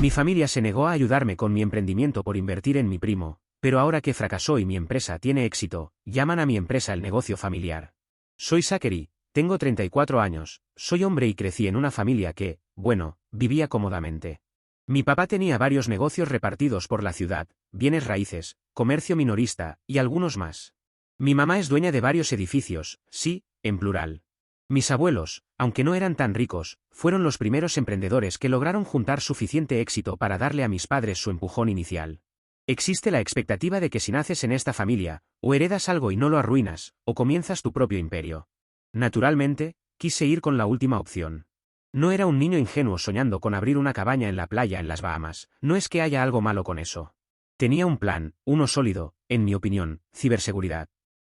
Mi familia se negó a ayudarme con mi emprendimiento por invertir en mi primo, pero ahora que fracasó y mi empresa tiene éxito, llaman a mi empresa el negocio familiar. Soy Zachary, tengo 34 años, soy hombre y crecí en una familia que, bueno, vivía cómodamente. Mi papá tenía varios negocios repartidos por la ciudad, bienes raíces, comercio minorista, y algunos más. Mi mamá es dueña de varios edificios, sí, en plural. Mis abuelos, aunque no eran tan ricos, fueron los primeros emprendedores que lograron juntar suficiente éxito para darle a mis padres su empujón inicial. Existe la expectativa de que si naces en esta familia, o heredas algo y no lo arruinas, o comienzas tu propio imperio. Naturalmente, quise ir con la última opción. No era un niño ingenuo soñando con abrir una cabaña en la playa en las Bahamas, no es que haya algo malo con eso. Tenía un plan, uno sólido, en mi opinión, ciberseguridad.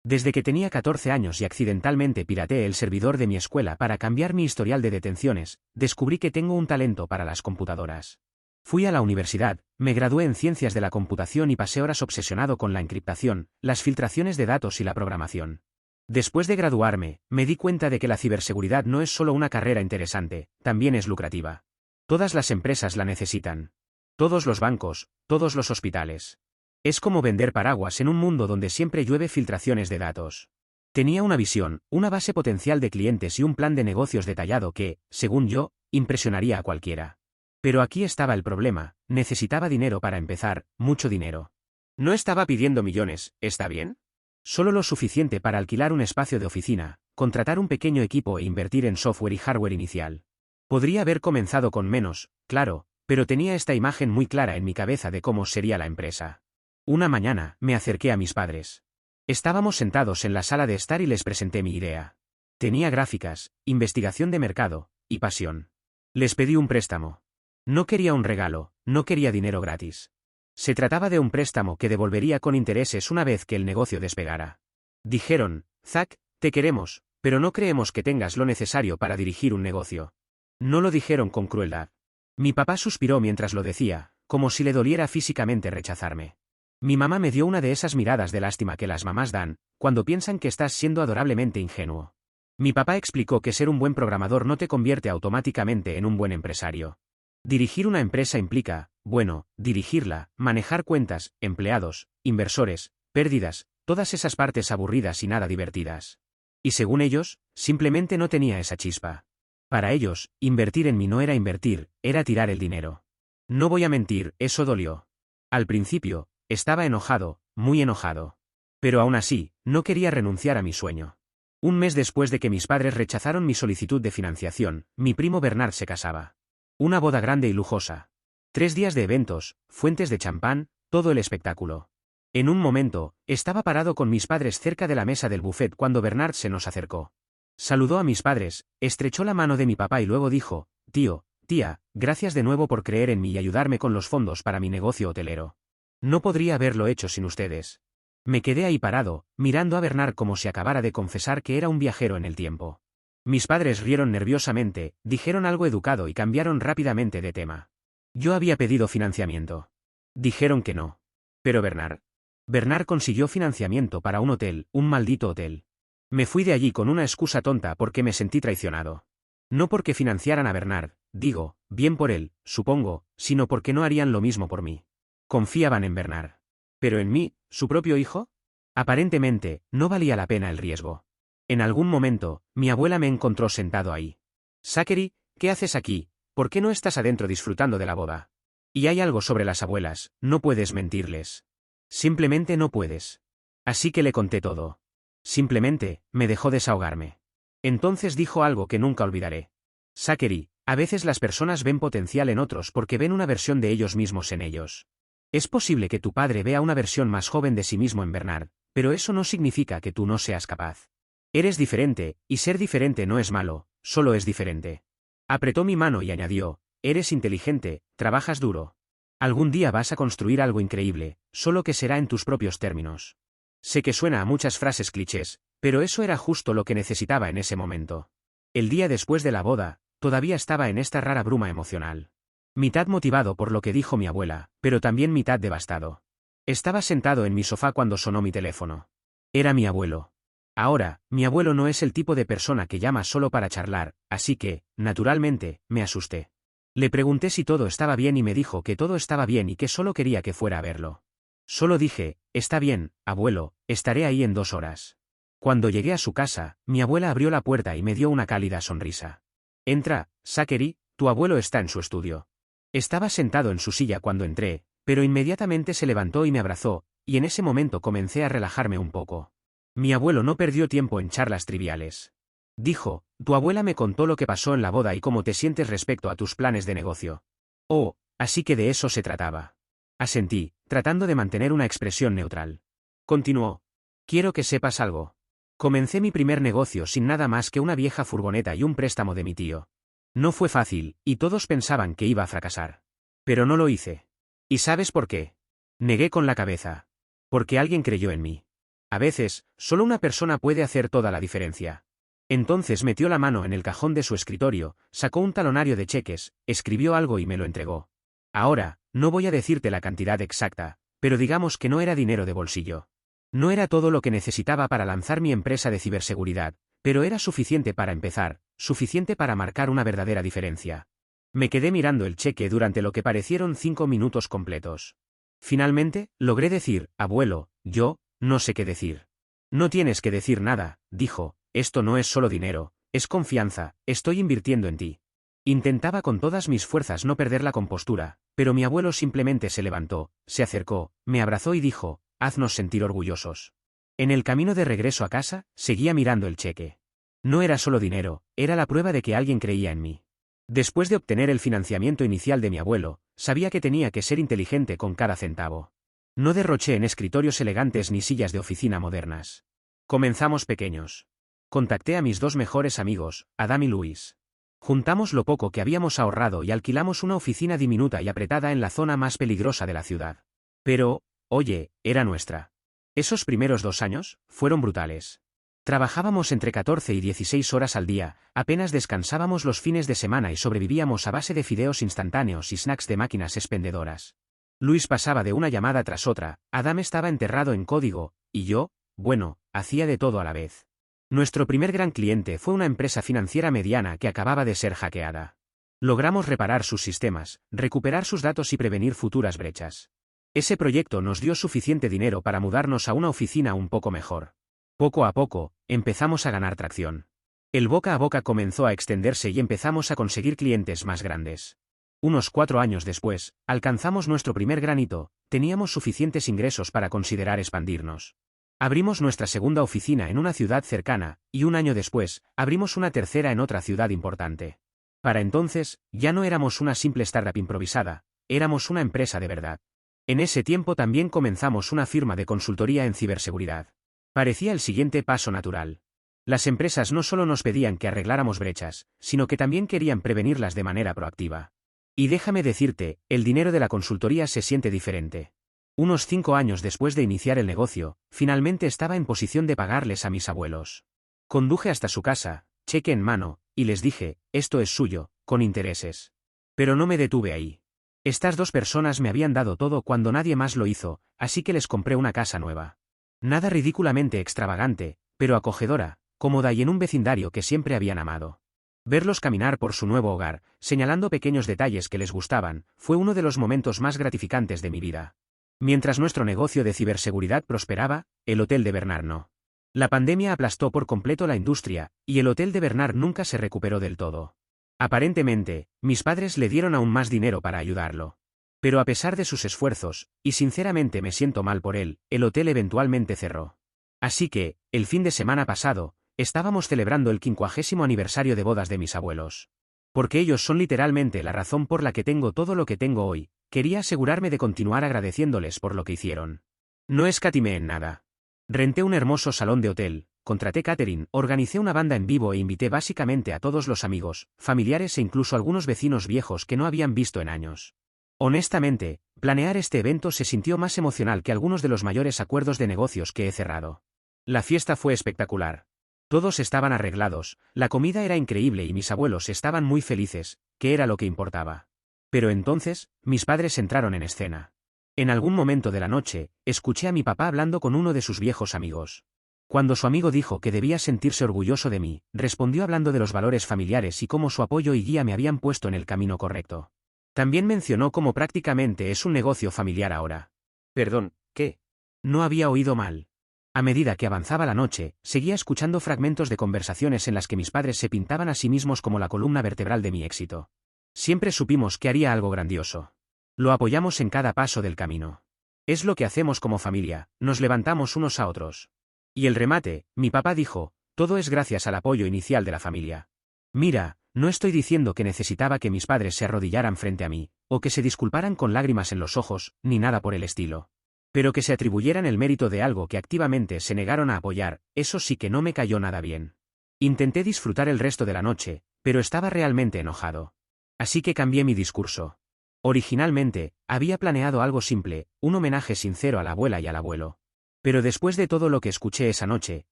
Desde que tenía 14 años y accidentalmente pirateé el servidor de mi escuela para cambiar mi historial de detenciones, descubrí que tengo un talento para las computadoras. Fui a la universidad, me gradué en ciencias de la computación y pasé horas obsesionado con la encriptación, las filtraciones de datos y la programación. Después de graduarme, me di cuenta de que la ciberseguridad no es solo una carrera interesante, también es lucrativa. Todas las empresas la necesitan. Todos los bancos, todos los hospitales. Es como vender paraguas en un mundo donde siempre llueve filtraciones de datos. Tenía una visión, una base potencial de clientes y un plan de negocios detallado que, según yo, impresionaría a cualquiera. Pero aquí estaba el problema, necesitaba dinero para empezar, mucho dinero. No estaba pidiendo millones, ¿está bien? Solo lo suficiente para alquilar un espacio de oficina, contratar un pequeño equipo e invertir en software y hardware inicial. Podría haber comenzado con menos, claro, pero tenía esta imagen muy clara en mi cabeza de cómo sería la empresa. Una mañana, me acerqué a mis padres. Estábamos sentados en la sala de estar y les presenté mi idea. Tenía gráficas, investigación de mercado, y pasión. Les pedí un préstamo. No quería un regalo, no quería dinero gratis. Se trataba de un préstamo que devolvería con intereses una vez que el negocio despegara. Dijeron, Zach, te queremos, pero no creemos que tengas lo necesario para dirigir un negocio. No lo dijeron con crueldad. Mi papá suspiró mientras lo decía, como si le doliera físicamente rechazarme. Mi mamá me dio una de esas miradas de lástima que las mamás dan, cuando piensan que estás siendo adorablemente ingenuo. Mi papá explicó que ser un buen programador no te convierte automáticamente en un buen empresario. Dirigir una empresa implica, bueno, dirigirla, manejar cuentas, empleados, inversores, pérdidas, todas esas partes aburridas y nada divertidas. Y según ellos, simplemente no tenía esa chispa. Para ellos, invertir en mí no era invertir, era tirar el dinero. No voy a mentir, eso dolió. Al principio, estaba enojado, muy enojado. Pero aún así, no quería renunciar a mi sueño. Un mes después de que mis padres rechazaron mi solicitud de financiación, mi primo Bernard se casaba. Una boda grande y lujosa. 3 días de eventos, fuentes de champán, todo el espectáculo. En un momento, estaba parado con mis padres cerca de la mesa del buffet cuando Bernard se nos acercó. Saludó a mis padres, estrechó la mano de mi papá y luego dijo, tío, tía, gracias de nuevo por creer en mí y ayudarme con los fondos para mi negocio hotelero. No podría haberlo hecho sin ustedes. Me quedé ahí parado, mirando a Bernard como si acabara de confesar que era un viajero en el tiempo. Mis padres rieron nerviosamente, dijeron algo educado y cambiaron rápidamente de tema. Yo había pedido financiamiento. Dijeron que no. Pero Bernard consiguió financiamiento para un hotel, un maldito hotel. Me fui de allí con una excusa tonta porque me sentí traicionado. No porque financiaran a Bernard, digo, bien por él, supongo, sino porque no harían lo mismo por mí. Confiaban en Bernard. ¿Pero en mí, su propio hijo? Aparentemente, no valía la pena el riesgo. En algún momento, mi abuela me encontró sentado ahí. Zachary, ¿qué haces aquí? ¿Por qué no estás adentro disfrutando de la boda? Y hay algo sobre las abuelas, no puedes mentirles. Simplemente no puedes. Así que le conté todo. Simplemente, me dejó desahogarme. Entonces dijo algo que nunca olvidaré. Zachary, a veces las personas ven potencial en otros porque ven una versión de ellos mismos en ellos. Es posible que tu padre vea una versión más joven de sí mismo en Bernard, pero eso no significa que tú no seas capaz. Eres diferente, y ser diferente no es malo, solo es diferente. Apretó mi mano y añadió, eres inteligente, trabajas duro. Algún día vas a construir algo increíble, solo que será en tus propios términos. Sé que suena a muchas frases clichés, pero eso era justo lo que necesitaba en ese momento. El día después de la boda, todavía estaba en esta rara bruma emocional. Mitad motivado por lo que dijo mi abuela, pero también mitad devastado. Estaba sentado en mi sofá cuando sonó mi teléfono. Era mi abuelo. Ahora, mi abuelo no es el tipo de persona que llama solo para charlar, así que, naturalmente, me asusté. Le pregunté si todo estaba bien y me dijo que todo estaba bien y que solo quería que fuera a verlo. Solo dije, está bien, abuelo, estaré ahí en 2 horas. Cuando llegué a su casa, mi abuela abrió la puerta y me dio una cálida sonrisa. Entra, Zachary, tu abuelo está en su estudio. Estaba sentado en su silla cuando entré, pero inmediatamente se levantó y me abrazó, y en ese momento comencé a relajarme un poco. Mi abuelo no perdió tiempo en charlas triviales. Dijo, tu abuela me contó lo que pasó en la boda y cómo te sientes respecto a tus planes de negocio. Oh, así que de eso se trataba. Asentí, tratando de mantener una expresión neutral. Continuó. Quiero que sepas algo. Comencé mi primer negocio sin nada más que una vieja furgoneta y un préstamo de mi tío. No fue fácil, y todos pensaban que iba a fracasar. Pero no lo hice. ¿Y sabes por qué? Negué con la cabeza. Porque alguien creyó en mí. A veces, solo una persona puede hacer toda la diferencia. Entonces metió la mano en el cajón de su escritorio, sacó un talonario de cheques, escribió algo y me lo entregó. Ahora, no voy a decirte la cantidad exacta, pero digamos que no era dinero de bolsillo. No era todo lo que necesitaba para lanzar mi empresa de ciberseguridad, pero era suficiente para empezar, suficiente para marcar una verdadera diferencia. Me quedé mirando el cheque durante lo que parecieron 5 minutos completos. Finalmente, logré decir, abuelo, yo, no sé qué decir. No tienes que decir nada, dijo, esto no es solo dinero, es confianza, estoy invirtiendo en ti. Intentaba con todas mis fuerzas no perder la compostura, pero mi abuelo simplemente se levantó, se acercó, me abrazó y dijo, haznos sentir orgullosos. En el camino de regreso a casa, seguía mirando el cheque. No era solo dinero, era la prueba de que alguien creía en mí. Después de obtener el financiamiento inicial de mi abuelo, sabía que tenía que ser inteligente con cada centavo. No derroché en escritorios elegantes ni sillas de oficina modernas. Comenzamos pequeños. Contacté a mis 2 mejores amigos, Adam y Luis. Juntamos lo poco que habíamos ahorrado y alquilamos una oficina diminuta y apretada en la zona más peligrosa de la ciudad. Pero, oye, era nuestra. Esos primeros 2 años fueron brutales. Trabajábamos entre 14 y 16 horas al día, apenas descansábamos los fines de semana y sobrevivíamos a base de fideos instantáneos y snacks de máquinas expendedoras. Luis pasaba de una llamada tras otra, Adam estaba enterrado en código, y yo, bueno, hacía de todo a la vez. Nuestro primer gran cliente fue una empresa financiera mediana que acababa de ser hackeada. Logramos reparar sus sistemas, recuperar sus datos y prevenir futuras brechas. Ese proyecto nos dio suficiente dinero para mudarnos a una oficina un poco mejor. Poco a poco, empezamos a ganar tracción. El boca a boca comenzó a extenderse y empezamos a conseguir clientes más grandes. Unos 4 años después, alcanzamos nuestro primer gran hito, teníamos suficientes ingresos para considerar expandirnos. Abrimos nuestra segunda oficina en una ciudad cercana, y 1 año después, abrimos una tercera en otra ciudad importante. Para entonces, ya no éramos una simple startup improvisada, éramos una empresa de verdad. En ese tiempo también comenzamos una firma de consultoría en ciberseguridad. Parecía el siguiente paso natural. Las empresas no solo nos pedían que arregláramos brechas, sino que también querían prevenirlas de manera proactiva. Y déjame decirte, el dinero de la consultoría se siente diferente. Unos 5 años después de iniciar el negocio, finalmente estaba en posición de pagarles a mis abuelos. Conduje hasta su casa, cheque en mano, y les dije, esto es suyo, con intereses. Pero no me detuve ahí. Estas 2 personas me habían dado todo cuando nadie más lo hizo, así que les compré una casa nueva. Nada ridículamente extravagante, pero acogedora, cómoda y en un vecindario que siempre habían amado. Verlos caminar por su nuevo hogar, señalando pequeños detalles que les gustaban, fue uno de los momentos más gratificantes de mi vida. Mientras nuestro negocio de ciberseguridad prosperaba, el Hotel de Bernard no. La pandemia aplastó por completo la industria, y el Hotel de Bernard nunca se recuperó del todo. Aparentemente, mis padres le dieron aún más dinero para ayudarlo. Pero a pesar de sus esfuerzos, y sinceramente me siento mal por él, el hotel eventualmente cerró. Así que, el fin de semana pasado, estábamos celebrando el 50º aniversario de bodas de mis abuelos. Porque ellos son literalmente la razón por la que tengo todo lo que tengo hoy, quería asegurarme de continuar agradeciéndoles por lo que hicieron. No escatimé en nada. Renté un hermoso salón de hotel, contraté catering, organicé una banda en vivo e invité básicamente a todos los amigos, familiares e incluso algunos vecinos viejos que no habían visto en años. Honestamente, planear este evento se sintió más emocional que algunos de los mayores acuerdos de negocios que he cerrado. La fiesta fue espectacular. Todos estaban arreglados, la comida era increíble y mis abuelos estaban muy felices, que era lo que importaba. Pero entonces, mis padres entraron en escena. En algún momento de la noche, escuché a mi papá hablando con uno de sus viejos amigos. Cuando su amigo dijo que debía sentirse orgulloso de mí, respondió hablando de los valores familiares y cómo su apoyo y guía me habían puesto en el camino correcto. También mencionó cómo prácticamente es un negocio familiar ahora. Perdón, ¿qué? No había oído mal. A medida que avanzaba la noche, seguía escuchando fragmentos de conversaciones en las que mis padres se pintaban a sí mismos como la columna vertebral de mi éxito. Siempre supimos que haría algo grandioso. Lo apoyamos en cada paso del camino. Es lo que hacemos como familia, nos levantamos unos a otros. Y el remate, mi papá dijo, todo es gracias al apoyo inicial de la familia. Mira, no estoy diciendo que necesitaba que mis padres se arrodillaran frente a mí, o que se disculparan con lágrimas en los ojos, ni nada por el estilo. Pero que se atribuyeran el mérito de algo que activamente se negaron a apoyar, eso sí que no me cayó nada bien. Intenté disfrutar el resto de la noche, pero estaba realmente enojado. Así que cambié mi discurso. Originalmente, había planeado algo simple, un homenaje sincero a la abuela y al abuelo. Pero después de todo lo que escuché esa noche,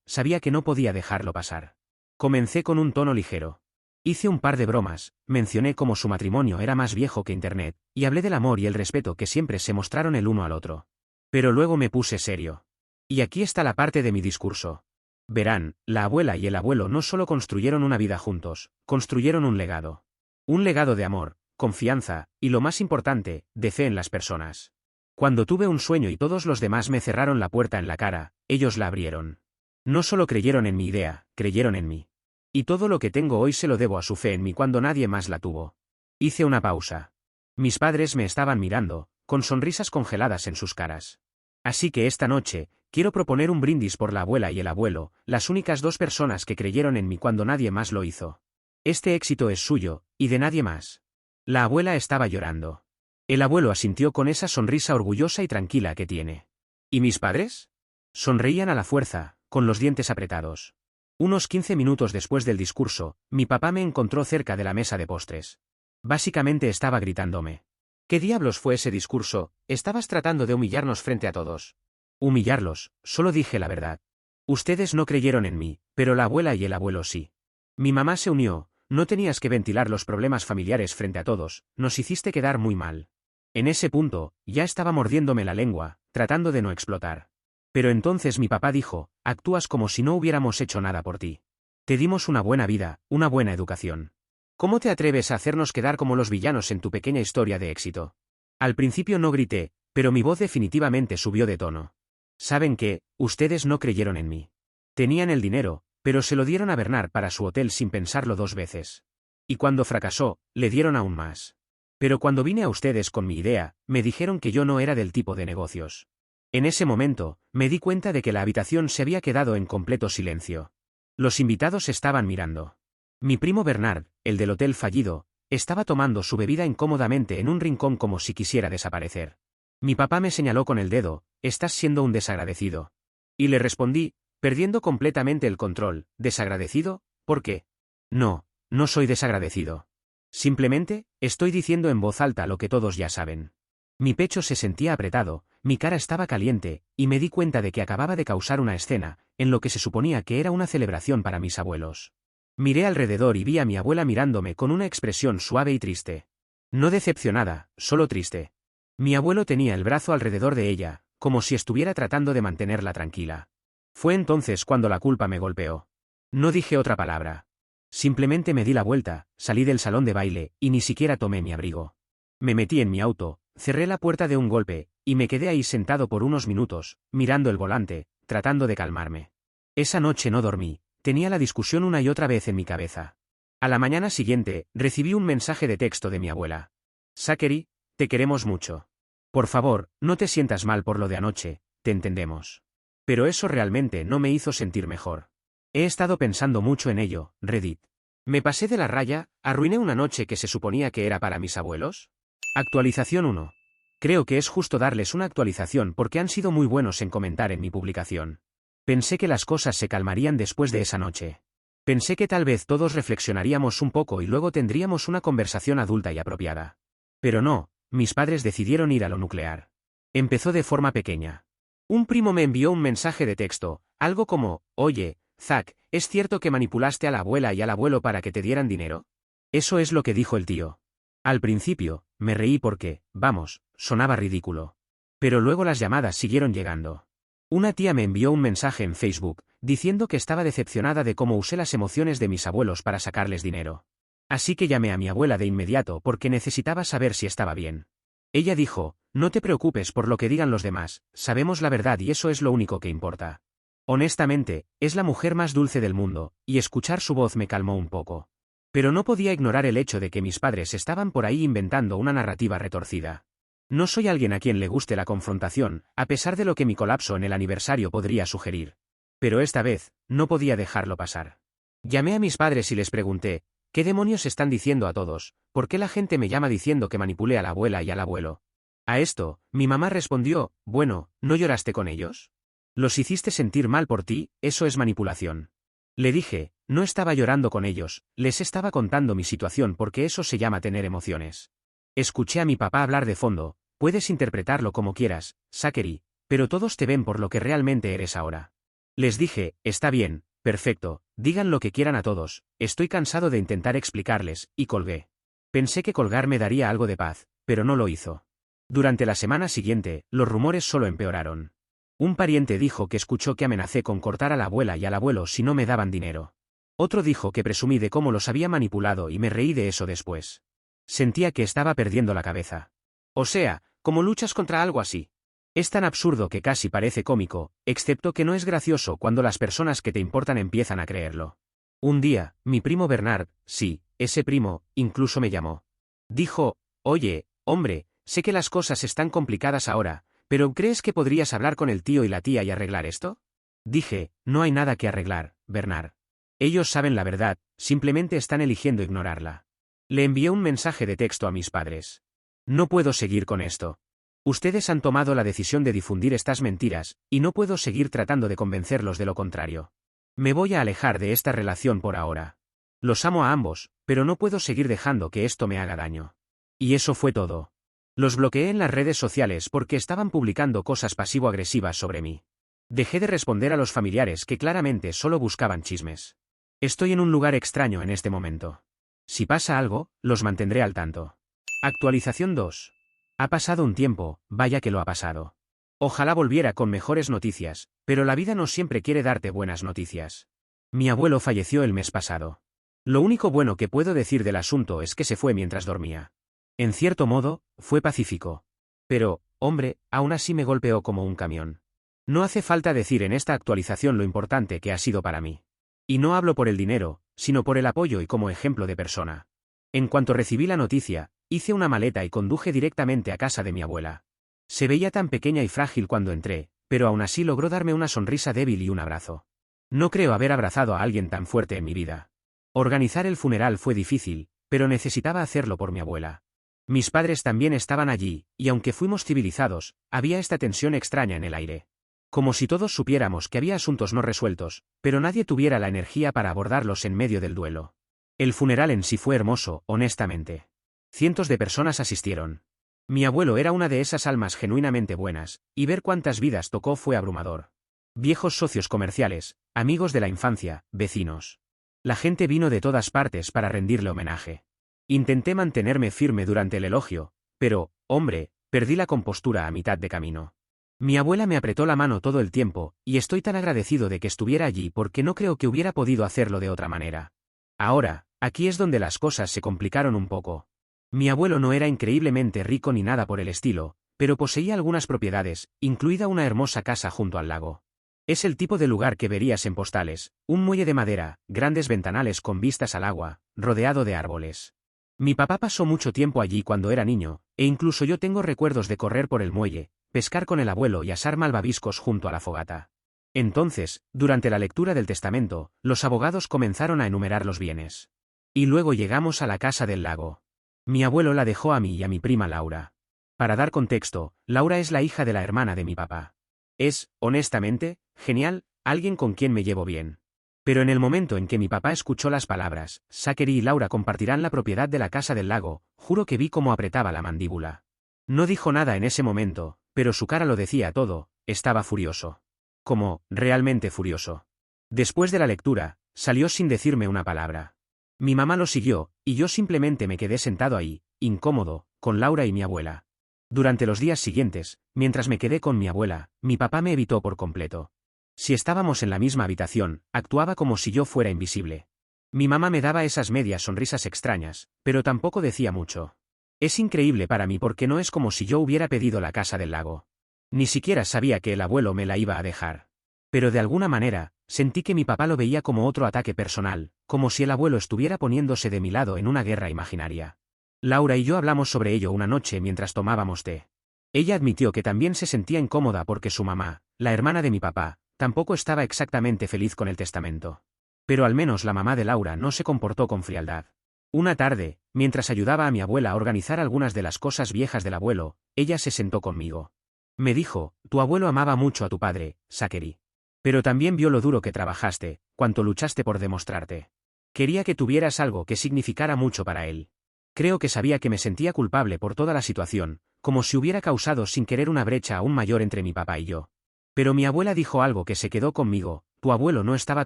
sabía que no podía dejarlo pasar. Comencé con un tono ligero. Hice un par de bromas, mencioné cómo su matrimonio era más viejo que Internet, y hablé del amor y el respeto que siempre se mostraron el uno al otro. Pero luego me puse serio. Y aquí está la parte de mi discurso. Verán, la abuela y el abuelo no solo construyeron una vida juntos, construyeron un legado. Un legado de amor, confianza, y lo más importante, de fe en las personas. Cuando tuve un sueño y todos los demás me cerraron la puerta en la cara, ellos la abrieron. No solo creyeron en mi idea, creyeron en mí. Y todo lo que tengo hoy se lo debo a su fe en mí cuando nadie más la tuvo. Hice una pausa. Mis padres me estaban mirando, con sonrisas congeladas en sus caras. Así que esta noche, quiero proponer un brindis por la abuela y el abuelo, las únicas dos personas que creyeron en mí cuando nadie más lo hizo. Este éxito es suyo, y de nadie más. La abuela estaba llorando. El abuelo asintió con esa sonrisa orgullosa y tranquila que tiene. ¿Y mis padres? Sonreían a la fuerza, con los dientes apretados. Unos 15 minutos después del discurso, mi papá me encontró cerca de la mesa de postres. Básicamente estaba gritándome. ¿Qué diablos fue ese discurso? Estabas tratando de humillarnos frente a todos. Humillarlos, solo dije la verdad. Ustedes no creyeron en mí, pero la abuela y el abuelo sí. Mi mamá se unió, no tenías que ventilar los problemas familiares frente a todos, nos hiciste quedar muy mal. En ese punto, ya estaba mordiéndome la lengua, tratando de no explotar. Pero entonces mi papá dijo, actúas como si no hubiéramos hecho nada por ti. Te dimos una buena vida, una buena educación. ¿Cómo te atreves a hacernos quedar como los villanos en tu pequeña historia de éxito? Al principio no grité, pero mi voz definitivamente subió de tono. ¿Saben qué? Ustedes no creyeron en mí. Tenían el dinero, pero se lo dieron a Bernard para su hotel sin pensarlo dos veces. Y cuando fracasó, le dieron aún más. Pero cuando vine a ustedes con mi idea, me dijeron que yo no era del tipo de negocios. En ese momento, me di cuenta de que la habitación se había quedado en completo silencio. Los invitados estaban mirando. Mi primo Bernard, el del hotel fallido, estaba tomando su bebida incómodamente en un rincón como si quisiera desaparecer. Mi papá me señaló con el dedo, estás siendo un desagradecido. Y le respondí, perdiendo completamente el control, ¿desagradecido? ¿Por qué? No, no soy desagradecido. Simplemente, estoy diciendo en voz alta lo que todos ya saben. Mi pecho se sentía apretado, mi cara estaba caliente, y me di cuenta de que acababa de causar una escena, en lo que se suponía que era una celebración para mis abuelos. Miré alrededor y vi a mi abuela mirándome con una expresión suave y triste. No decepcionada, solo triste. Mi abuelo tenía el brazo alrededor de ella, como si estuviera tratando de mantenerla tranquila. Fue entonces cuando la culpa me golpeó. No dije otra palabra. Simplemente me di la vuelta, salí del salón de baile, y ni siquiera tomé mi abrigo. Me metí en mi auto, cerré la puerta de un golpe, y me quedé ahí sentado por unos minutos, mirando el volante, tratando de calmarme. Esa noche no dormí, tenía la discusión una y otra vez en mi cabeza. A la mañana siguiente, recibí un mensaje de texto de mi abuela. Zachary, te queremos mucho. Por favor, no te sientas mal por lo de anoche, te entendemos. Pero eso realmente no me hizo sentir mejor. He estado pensando mucho en ello, Reddit. ¿Me pasé de la raya, arruiné una noche que se suponía que era para mis abuelos? Actualización 1. Creo que es justo darles una actualización porque han sido muy buenos en comentar en mi publicación. Pensé que las cosas se calmarían después de esa noche. Pensé que tal vez todos reflexionaríamos un poco y luego tendríamos una conversación adulta y apropiada. Pero no, mis padres decidieron ir a lo nuclear. Empezó de forma pequeña. Un primo me envió un mensaje de texto, algo como, oye, Zach, ¿es cierto que manipulaste a la abuela y al abuelo para que te dieran dinero? Eso es lo que dijo el tío. Al principio, me reí porque, vamos, sonaba ridículo. Pero luego las llamadas siguieron llegando. Una tía me envió un mensaje en Facebook, diciendo que estaba decepcionada de cómo usé las emociones de mis abuelos para sacarles dinero. Así que llamé a mi abuela de inmediato porque necesitaba saber si estaba bien. Ella dijo, no te preocupes por lo que digan los demás, sabemos la verdad y eso es lo único que importa. Honestamente, es la mujer más dulce del mundo, y escuchar su voz me calmó un poco. Pero no podía ignorar el hecho de que mis padres estaban por ahí inventando una narrativa retorcida. No soy alguien a quien le guste la confrontación, a pesar de lo que mi colapso en el aniversario podría sugerir. Pero esta vez, no podía dejarlo pasar. Llamé a mis padres y les pregunté, ¿qué demonios están diciendo a todos? ¿Por qué la gente me llama diciendo que manipulé a la abuela y al abuelo? A esto, mi mamá respondió, bueno, ¿no lloraste con ellos? Los hiciste sentir mal por ti, eso es manipulación. Le dije, no estaba llorando con ellos, les estaba contando mi situación porque eso se llama tener emociones. Escuché a mi papá hablar de fondo, puedes interpretarlo como quieras, Zachary, pero todos te ven por lo que realmente eres ahora. Les dije, está bien, perfecto, digan lo que quieran a todos, estoy cansado de intentar explicarles, y colgué. Pensé que colgar me daría algo de paz, pero no lo hizo. Durante la semana siguiente, los rumores solo empeoraron. Un pariente dijo que escuchó que amenacé con cortar a la abuela y al abuelo si no me daban dinero. Otro dijo que presumí de cómo los había manipulado y me reí de eso después. Sentía que estaba perdiendo la cabeza. O sea, ¿cómo luchas contra algo así? Es tan absurdo que casi parece cómico, excepto que no es gracioso cuando las personas que te importan empiezan a creerlo. Un día, mi primo Bernard, sí, ese primo, incluso me llamó. Dijo, oye, hombre, sé que las cosas están complicadas ahora, pero ¿crees que podrías hablar con el tío y la tía y arreglar esto? Dije, no hay nada que arreglar, Bernard. Ellos saben la verdad, simplemente están eligiendo ignorarla. Le envié un mensaje de texto a mis padres. No puedo seguir con esto. Ustedes han tomado la decisión de difundir estas mentiras, y no puedo seguir tratando de convencerlos de lo contrario. Me voy a alejar de esta relación por ahora. Los amo a ambos, pero no puedo seguir dejando que esto me haga daño. Y eso fue todo. Los bloqueé en las redes sociales porque estaban publicando cosas pasivo-agresivas sobre mí. Dejé de responder a los familiares que claramente solo buscaban chismes. Estoy en un lugar extraño en este momento. Si pasa algo, los mantendré al tanto. Actualización 2. Ha pasado un tiempo, vaya que lo ha pasado. Ojalá volviera con mejores noticias, pero la vida no siempre quiere darte buenas noticias. Mi abuelo falleció el mes pasado. Lo único bueno que puedo decir del asunto es que se fue mientras dormía. En cierto modo, fue pacífico. Pero, hombre, aún así me golpeó como un camión. No hace falta decir en esta actualización lo importante que ha sido para mí. Y no hablo por el dinero, sino por el apoyo y como ejemplo de persona. En cuanto recibí la noticia, hice una maleta y conduje directamente a casa de mi abuela. Se veía tan pequeña y frágil cuando entré, pero aún así logró darme una sonrisa débil y un abrazo. No creo haber abrazado a alguien tan fuerte en mi vida. Organizar el funeral fue difícil, pero necesitaba hacerlo por mi abuela. Mis padres también estaban allí, y aunque fuimos civilizados, había esta tensión extraña en el aire. Como si todos supiéramos que había asuntos no resueltos, pero nadie tuviera la energía para abordarlos en medio del duelo. El funeral en sí fue hermoso, honestamente. Cientos de personas asistieron. Mi abuelo era una de esas almas genuinamente buenas, y ver cuántas vidas tocó fue abrumador. Viejos socios comerciales, amigos de la infancia, vecinos. La gente vino de todas partes para rendirle homenaje. Intenté mantenerme firme durante el elogio, pero, hombre, perdí la compostura a mitad de camino. Mi abuela me apretó la mano todo el tiempo, y estoy tan agradecido de que estuviera allí porque no creo que hubiera podido hacerlo de otra manera. Ahora, aquí es donde las cosas se complicaron un poco. Mi abuelo no era increíblemente rico ni nada por el estilo, pero poseía algunas propiedades, incluida una hermosa casa junto al lago. Es el tipo de lugar que verías en postales, un muelle de madera, grandes ventanales con vistas al agua, rodeado de árboles. Mi papá pasó mucho tiempo allí cuando era niño, e incluso yo tengo recuerdos de correr por el muelle, pescar con el abuelo y asar malvaviscos junto a la fogata. Entonces, durante la lectura del testamento, los abogados comenzaron a enumerar los bienes. Y luego llegamos a la casa del lago. Mi abuelo la dejó a mí y a mi prima Laura. Para dar contexto, Laura es la hija de la hermana de mi papá. Es, honestamente, genial, alguien con quien me llevo bien. Pero en el momento en que mi papá escuchó las palabras, Zachary y Laura compartirán la propiedad de la casa del lago, juro que vi cómo apretaba la mandíbula. No dijo nada en ese momento, pero su cara lo decía todo, estaba furioso. Como, realmente furioso. Después de la lectura, salió sin decirme una palabra. Mi mamá lo siguió, y yo simplemente me quedé sentado ahí, incómodo, con Laura y mi abuela. Durante los días siguientes, mientras me quedé con mi abuela, mi papá me evitó por completo. Si estábamos en la misma habitación, actuaba como si yo fuera invisible. Mi mamá me daba esas medias sonrisas extrañas, pero tampoco decía mucho. Es increíble para mí porque no es como si yo hubiera pedido la casa del lago. Ni siquiera sabía que el abuelo me la iba a dejar. Pero de alguna manera, sentí que mi papá lo veía como otro ataque personal, como si el abuelo estuviera poniéndose de mi lado en una guerra imaginaria. Laura y yo hablamos sobre ello una noche mientras tomábamos té. Ella admitió que también se sentía incómoda porque su mamá, la hermana de mi papá, tampoco estaba exactamente feliz con el testamento. Pero al menos la mamá de Laura no se comportó con frialdad. Una tarde, mientras ayudaba a mi abuela a organizar algunas de las cosas viejas del abuelo, ella se sentó conmigo. Me dijo, tu abuelo amaba mucho a tu padre, Zachary. Pero también vio lo duro que trabajaste, cuánto luchaste por demostrarte. Quería que tuvieras algo que significara mucho para él. Creo que sabía que me sentía culpable por toda la situación, como si hubiera causado sin querer una brecha aún mayor entre mi papá y yo. Pero mi abuela dijo algo que se quedó conmigo, tu abuelo no estaba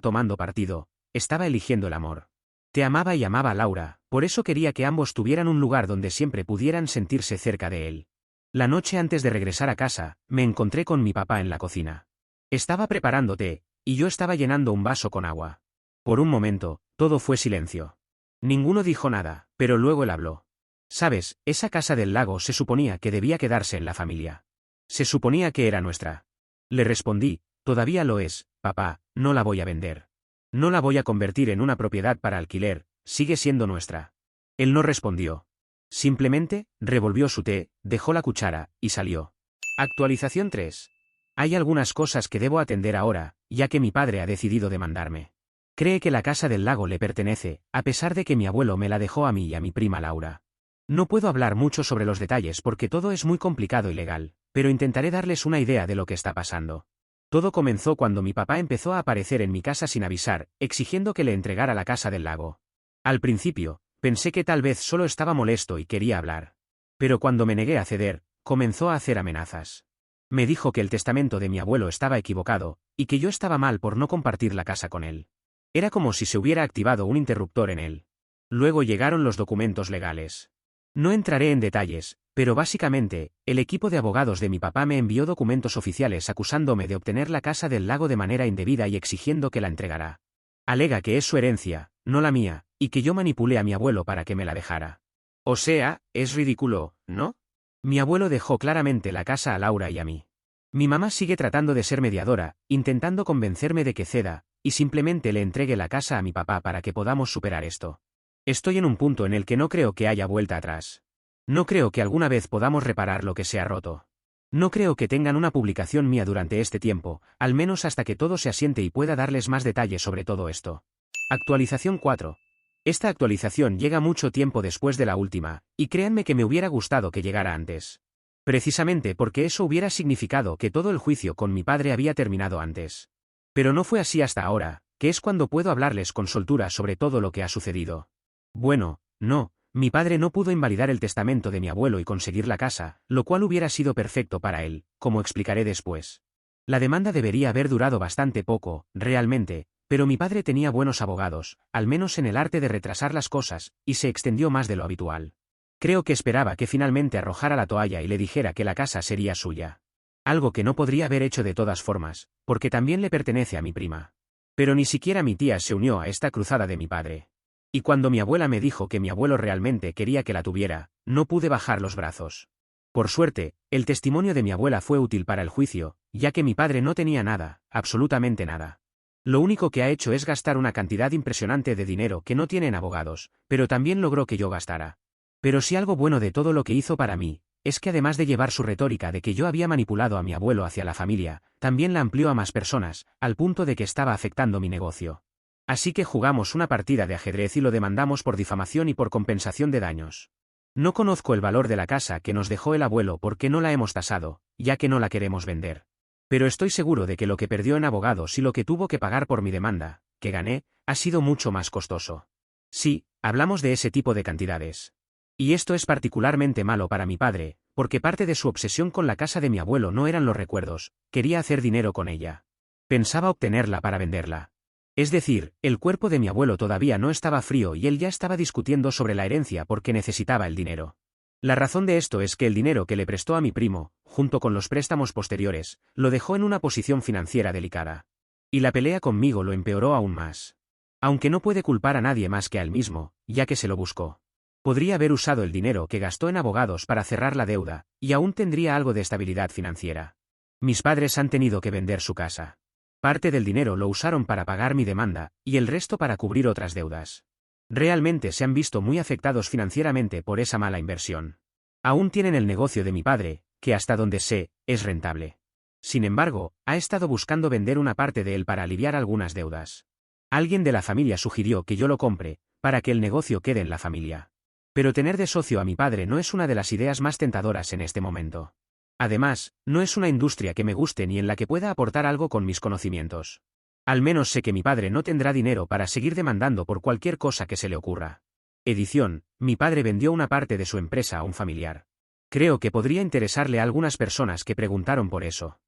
tomando partido, estaba eligiendo el amor. Te amaba y amaba a Laura, por eso quería que ambos tuvieran un lugar donde siempre pudieran sentirse cerca de él. La noche antes de regresar a casa, me encontré con mi papá en la cocina. Estaba preparando té, y yo estaba llenando un vaso con agua. Por un momento, todo fue silencio. Ninguno dijo nada, pero luego él habló. Sabes, esa casa del lago se suponía que debía quedarse en la familia. Se suponía que era nuestra. Le respondí, todavía lo es, papá, no la voy a vender. No la voy a convertir en una propiedad para alquiler, sigue siendo nuestra. Él no respondió. Simplemente, revolvió su té, dejó la cuchara, y salió. Actualización 3. Hay algunas cosas que debo atender ahora, ya que mi padre ha decidido demandarme. Cree que la casa del lago le pertenece, a pesar de que mi abuelo me la dejó a mí y a mi prima Laura. No puedo hablar mucho sobre los detalles porque todo es muy complicado y legal, pero intentaré darles una idea de lo que está pasando. Todo comenzó cuando mi papá empezó a aparecer en mi casa sin avisar, exigiendo que le entregara la casa del lago. Al principio, pensé que tal vez solo estaba molesto y quería hablar. Pero cuando me negué a ceder, comenzó a hacer amenazas. Me dijo que el testamento de mi abuelo estaba equivocado, y que yo estaba mal por no compartir la casa con él. Era como si se hubiera activado un interruptor en él. Luego llegaron los documentos legales. No entraré en detalles, pero básicamente, el equipo de abogados de mi papá me envió documentos oficiales acusándome de obtener la casa del lago de manera indebida y exigiendo que la entregara. Alega que es su herencia, no la mía, y que yo manipulé a mi abuelo para que me la dejara. O sea, es ridículo, ¿no? Mi abuelo dejó claramente la casa a Laura y a mí. Mi mamá sigue tratando de ser mediadora, intentando convencerme de que ceda, y simplemente le entregue la casa a mi papá para que podamos superar esto. Estoy en un punto en el que no creo que haya vuelta atrás. No creo que alguna vez podamos reparar lo que se ha roto. No creo que tengan una publicación mía durante este tiempo, al menos hasta que todo se asiente y pueda darles más detalles sobre todo esto. Actualización 4. Esta actualización llega mucho tiempo después de la última, y créanme que me hubiera gustado que llegara antes. Precisamente porque eso hubiera significado que todo el juicio con mi padre había terminado antes. Pero no fue así hasta ahora, que es cuando puedo hablarles con soltura sobre todo lo que ha sucedido. Bueno, no, mi padre no pudo invalidar el testamento de mi abuelo y conseguir la casa, lo cual hubiera sido perfecto para él, como explicaré después. La demanda debería haber durado bastante poco, realmente, pero mi padre tenía buenos abogados, al menos en el arte de retrasar las cosas, y se extendió más de lo habitual. Creo que esperaba que finalmente arrojara la toalla y le dijera que la casa sería suya. Algo que no podría haber hecho de todas formas, porque también le pertenece a mi prima. Pero ni siquiera mi tía se unió a esta cruzada de mi padre. Y cuando mi abuela me dijo que mi abuelo realmente quería que la tuviera, no pude bajar los brazos. Por suerte, el testimonio de mi abuela fue útil para el juicio, ya que mi padre no tenía nada, absolutamente nada. Lo único que ha hecho es gastar una cantidad impresionante de dinero que no tienen abogados, pero también logró que yo gastara. Pero si algo bueno de todo lo que hizo para mí, es que además de llevar su retórica de que yo había manipulado a mi abuelo hacia la familia, también la amplió a más personas, al punto de que estaba afectando mi negocio. Así que jugamos una partida de ajedrez y lo demandamos por difamación y por compensación de daños. No conozco el valor de la casa que nos dejó el abuelo porque no la hemos tasado, ya que no la queremos vender. Pero estoy seguro de que lo que perdió en abogados y lo que tuvo que pagar por mi demanda, que gané, ha sido mucho más costoso. Sí, hablamos de ese tipo de cantidades. Y esto es particularmente malo para mi padre, porque parte de su obsesión con la casa de mi abuelo no eran los recuerdos, quería hacer dinero con ella. Pensaba obtenerla para venderla. Es decir, el cuerpo de mi abuelo todavía no estaba frío y él ya estaba discutiendo sobre la herencia porque necesitaba el dinero. La razón de esto es que el dinero que le prestó a mi primo, junto con los préstamos posteriores, lo dejó en una posición financiera delicada. Y la pelea conmigo lo empeoró aún más. Aunque no puede culpar a nadie más que a él mismo, ya que se lo buscó. Podría haber usado el dinero que gastó en abogados para cerrar la deuda, y aún tendría algo de estabilidad financiera. Mis padres han tenido que vender su casa. Parte del dinero lo usaron para pagar mi demanda, y el resto para cubrir otras deudas. Realmente se han visto muy afectados financieramente por esa mala inversión. Aún tienen el negocio de mi padre, que hasta donde sé, es rentable. Sin embargo, ha estado buscando vender una parte de él para aliviar algunas deudas. Alguien de la familia sugirió que yo lo compre, para que el negocio quede en la familia. Pero tener de socio a mi padre no es una de las ideas más tentadoras en este momento. Además, no es una industria que me guste ni en la que pueda aportar algo con mis conocimientos. Al menos sé que mi padre no tendrá dinero para seguir demandando por cualquier cosa que se le ocurra. Edición, mi padre vendió una parte de su empresa a un familiar. Creo que podría interesarle a algunas personas que preguntaron por eso.